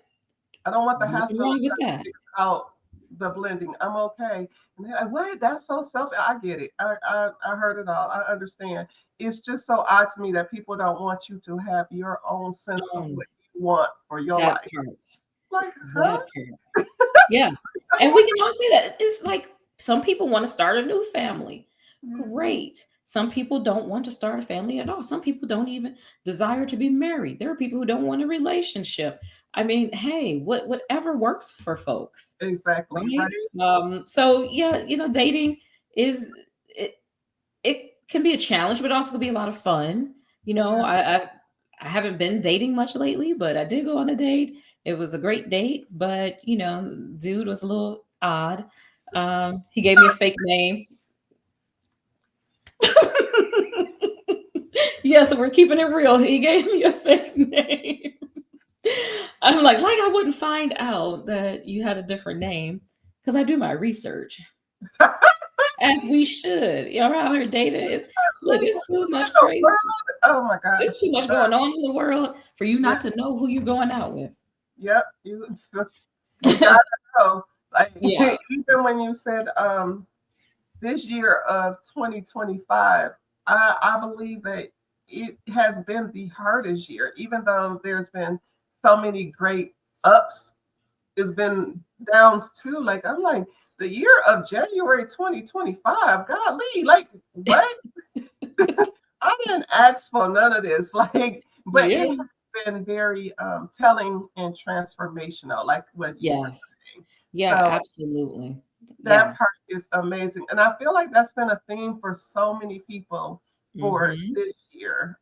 I don't want the Nothing hassle wrong with that. out the blending. I'm okay. And they're like, what? That's so selfish. I get it. I heard it all. I understand. It's just so odd to me that people don't want you to have your own sense of Um, what you want for your that life. part. Like, huh? That part. Yeah. And we can all say that. It's like some people want to start a new family. Great. Some people don't want to start a family at all. Some people don't even desire to be married. There are people who don't want a relationship. I mean, hey, whatever works for folks, Exactly. right? Right. So yeah, dating is it, it can be a challenge, but also can be a lot of fun. Yeah. I haven't been dating much lately, but I did go on a date. It was a great date, but dude was a little odd. He gave me a fake name. Yeah, so we're keeping it real. He gave me a fake name. I'm like I wouldn't find out that you had a different name because I do my research as we should. We're out here dating. Look, it's too much crazy. Oh my There's gosh. too much going on in the world for you not to know who you're going out with. Yep. You gotta know. Like Yeah. even when you said this year of 2025, I believe that it has been the hardest year, even though there's been so many great ups, it's been downs too. Like I'm like the year of January 2025, golly, like what? I didn't ask for none of this. Like, but Yeah. it has been very telling and transformational, like what you were Yes. saying. Yeah, So absolutely. Yeah. that part is amazing. And I feel like that's been a theme for so many people for Hmm. this year,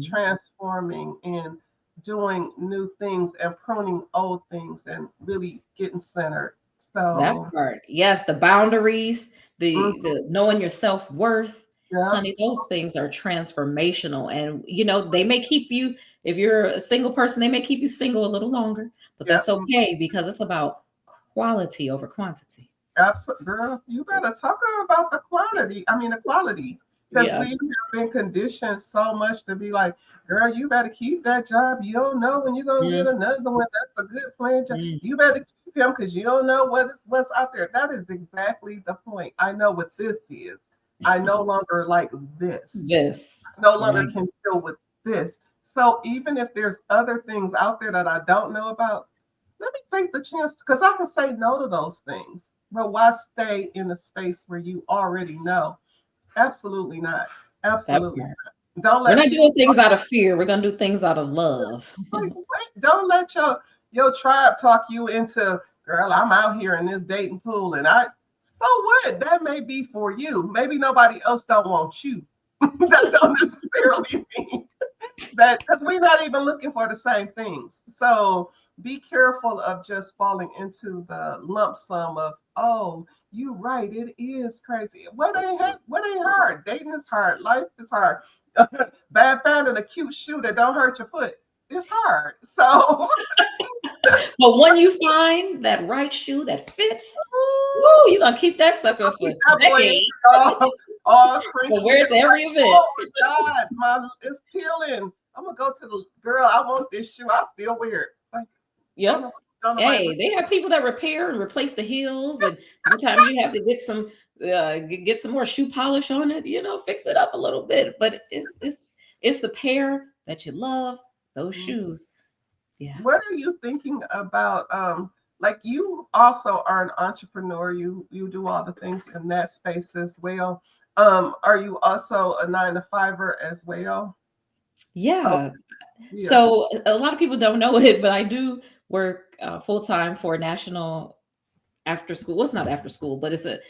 transforming and doing new things and pruning old things and really getting centered. That So, part. Yes, the boundaries, mm, the knowing your self-worth, yeah, honey, those things are transformational. And they may keep you, if you're a single person, they may keep you single a little longer, but yeah, that's okay because it's about quality over quantity. absolutely. Girl, you better talk about the quantity. I mean, the quality. Because Yeah. we have been conditioned so much to be like, girl, you better keep that job. You don't know when you're going to get Mm, another one. That's a good plan. mm. You better keep him because you don't know what's out there. That is exactly the point. I know what this is. I no longer like this. This. No longer Right. can deal with this. So even if there's other things out there that I don't know about, let me take the chance because I can say no to those things. But why stay in a space where you already know? Absolutely not. That Absolutely part. not. Don't We're let not people doing things out of fear. We're gonna do things out of love. like, wait, don't let your tribe talk you into, girl, I'm out here in this dating pool and I so what? That may be for you. Maybe nobody else don't want you. That don't necessarily mean that, because we're not even looking for the same things. So be careful of just falling into the lump sum of, oh, you right, it is crazy. What ain't hard? Dating is hard. Life is hard. Bad finding a cute shoe that don't hurt your foot. It's hard. So But when you find that right shoe that fits, woo, you're gonna keep that sucker for that boy is decades. all But crinkly. wear it to every event. Oh my God, it's peeling. I'm gonna go to the girl. I want this shoe. I still wear it. Like, Yep. Hey, they have people that repair and replace the heels, and sometimes you have to get some get some more shoe polish on it. Fix it up a little bit. But it's the pair that you love. Those shoes. Yeah. What are you thinking about? Like you also are an entrepreneur. You do all the things in that space as well. Are you also a 9 to 5er as well? Yeah. Yeah. So a lot of people don't know it, but I do work full time for a national after school. Well, it's not after school, but it's a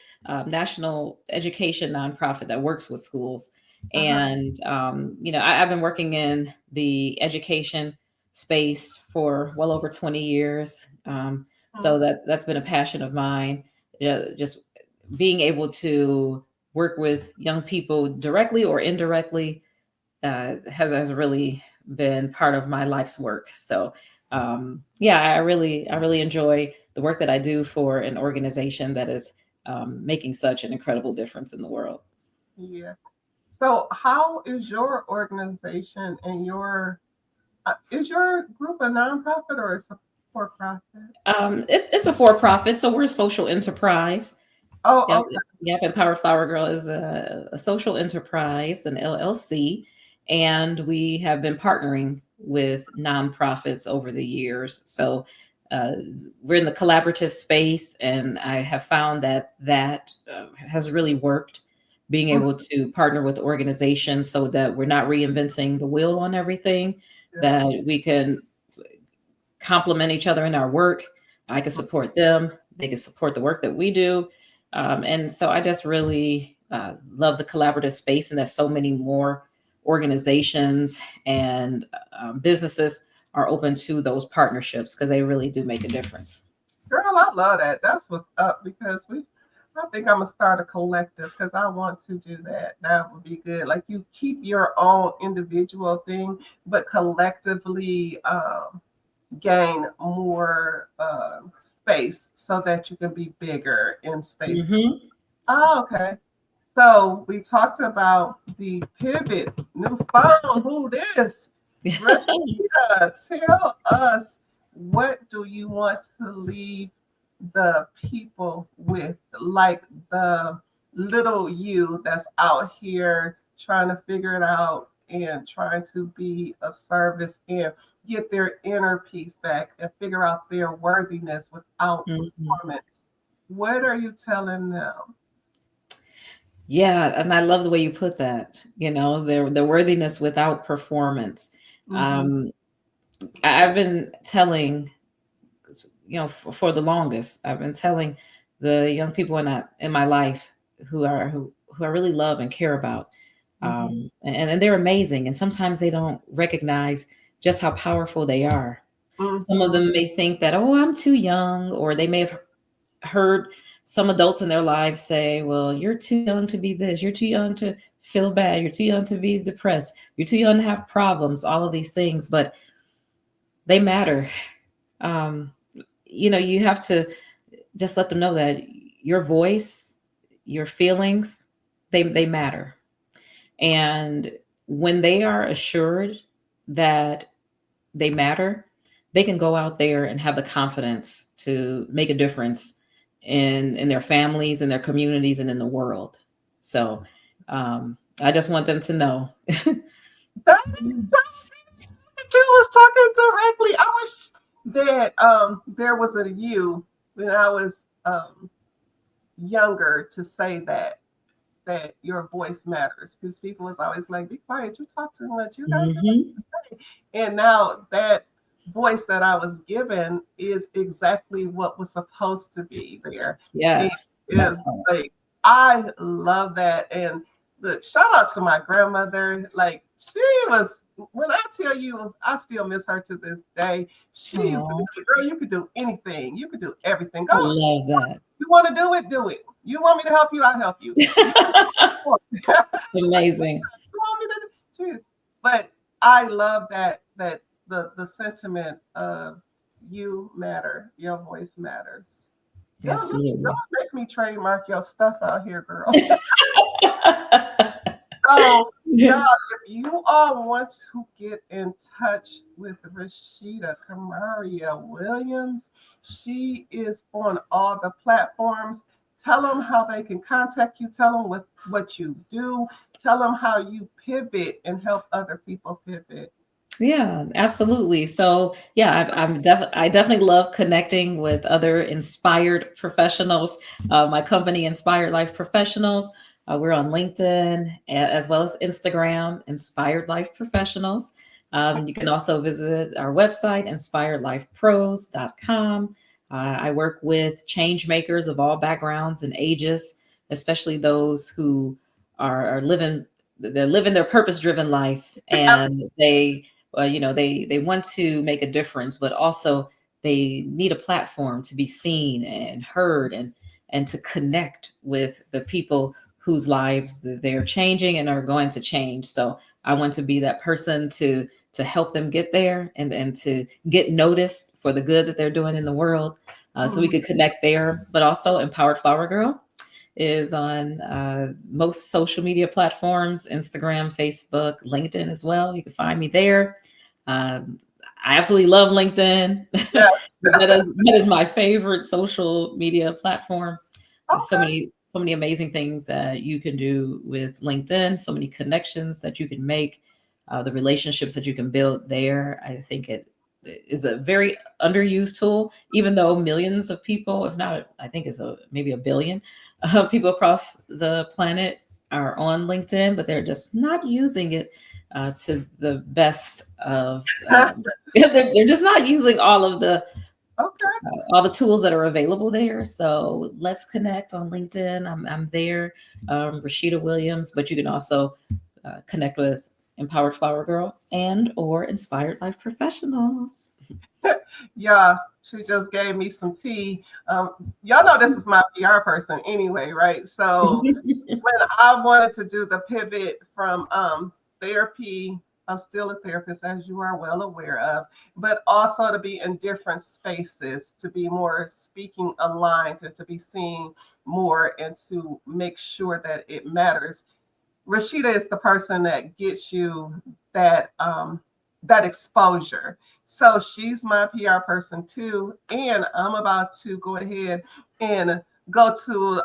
national education nonprofit that works with schools. And I've been working in the education space for well over 20 years. So that's been a passion of mine. Just being able to work with young people directly or indirectly has really been part of my life's work. So yeah, I really enjoy the work that I do for an organization that is making such an incredible difference in the world. Yeah. So how is your organization and is your group a nonprofit or is it for profit? It's a for profit, so we're a social enterprise. Oh, Yep, okay. yep. And Power Flower Girl is a social enterprise, an LLC, and we have been partnering with nonprofits over the years. So uh, we're in the collaborative space, and I have found that has really worked. Being able to partner with organizations so that we're not reinventing the wheel on everything, Yeah. that we can complement each other in our work. I can support them. They can support the work that we do. And so I just really love the collaborative space, and that so many more organizations and businesses are open to those partnerships because they really do make a difference. Girl, I love that. That's what's up because I think I'm gonna start a collective because I want to do that. That would be good. Like you keep your own individual thing, but collectively gain more space so that you can be bigger in space. Hmm. Oh, okay. So we talked about the pivot, new phone. Who this? Rashida, tell us, what do you want to leave the people with, like the little you that's out here trying to figure it out and trying to be of service and get their inner peace back and figure out their worthiness without Hmm. performance? What are you telling them? Yeah, and I love the way you put that. The worthiness without performance. Mm-hmm. Um, I've been telling for the longest. I've been telling the young people in my life who I really love and care about, Mm-hmm. and they're amazing. And sometimes they don't recognize just how powerful they are. Some of Mm-hmm. them may think that, oh, I'm too young, or they may have heard some adults in their lives say, well, you're too young to be this, you're too young to feel bad, you're too young to be depressed, you're too young to have problems, all of these things, but they matter. Um, you have to just let them know that your voice, your feelings, they matter. And when they are assured that they matter, they can go out there and have the confidence to make a difference in their families, in their communities, and in the world. So I just want them to know. That is so that you was talking directly. I wish that there was a you when I was younger to say that your voice matters, because people was always like, be quiet, you talk too much, you got Mhm. to say. And now that voice that I was given is exactly what was supposed to be there. And Yes, that is part. like, I love that. And look, shout out to my grandmother. Like, she was, when I tell you, I still miss her to this day. She used to be Aw, like, girl, you could do anything. You could do everything. I Go. love that. You want to do it, do it. You want me to help you, I'll help you. You Amazing. want me to do. But I love that the sentiment of you matter, your voice matters. Don't Absolutely. make me trademark your stuff out here, girl. So, y'all, if you all want to get in touch with Rashida Kamaria Williams, she is on all the platforms. Tell them how they can contact you. Tell them what you do. Tell them how you pivot and help other people pivot. Yeah, absolutely. So yeah, I definitely love connecting with other inspired professionals. My company, Inspired Life Professionals. We're on LinkedIn as well as Instagram, Inspired Life Professionals. You can also visit our website, inspiredlifepros.com. I work with change makers of all backgrounds and ages, especially those who are living, they're living their purpose driven life, and they want to make a difference, but also they need a platform to be seen and heard, and to connect with the people whose lives they're changing and are going to change. So I want to be that person to help them get there, and to get noticed for the good that they're doing in the world. So we Mhm. could connect there, but also Empowered Flower Girl is on most social media platforms: Instagram, Facebook, LinkedIn as well. You can find me there. Um, I absolutely love LinkedIn. Yes. That is my favorite social media platform. There's Okay. so many amazing things that you can do with LinkedIn. So many connections that you can make, the relationships that you can build there. I think it is a very underused tool, even though millions of people, if not, I think it's maybe a billion people across the planet are on LinkedIn, but they're just not using it to the best of. They're just not using Okay. all the tools that are available there. So let's connect on LinkedIn. I'm there, Rashida Williams, but you can also connect with Empowered Flower Girl and or Inspired Life Professionals. Yeah, she just gave me some tea. Y'all know this is my PR person anyway, right? So when I wanted to do the pivot from therapy, I'm still a therapist, as you are well aware of, but also to be in different spaces, to be more speaking aligned, and to be seen more, and to make sure that it matters. Rashida is the person that gets you that exposure. So she's my PR person too, and I'm about to go ahead and go to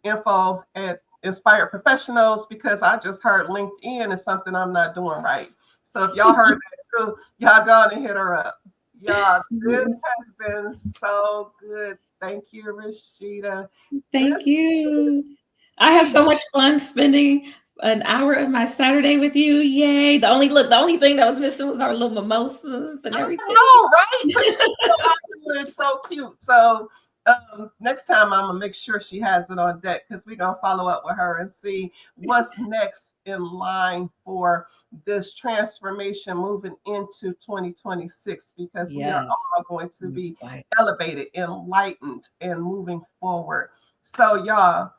info at Inspired Professionals, because I just heard LinkedIn is something I'm not doing right. So if y'all heard that too, y'all go on and hit her up. Y'all, this has been so good. Thank you, Rashida. This Thank you. I had we so much fun spending an hour of my Saturday with you. Yay. The only thing that was missing was our little mimosas and everything. know, right? But she's so cute. So next time I'm gonna make sure she has it on deck, because we're gonna follow up with her and see what's next in line for this transformation moving into 2026, because we are Yes. all going to I'm be excited. elevated, enlightened, and moving forward. So y'all,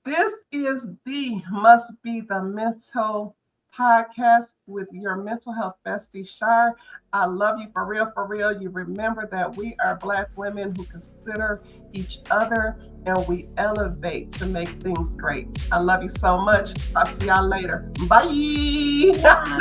this is the Must Be the Mental podcast with your mental health bestie, Shar. I love you for real, for real. You remember that we are Black women who consider each other, and we elevate to make things great. I love you so much. Talk to y'all later. Bye. Bye.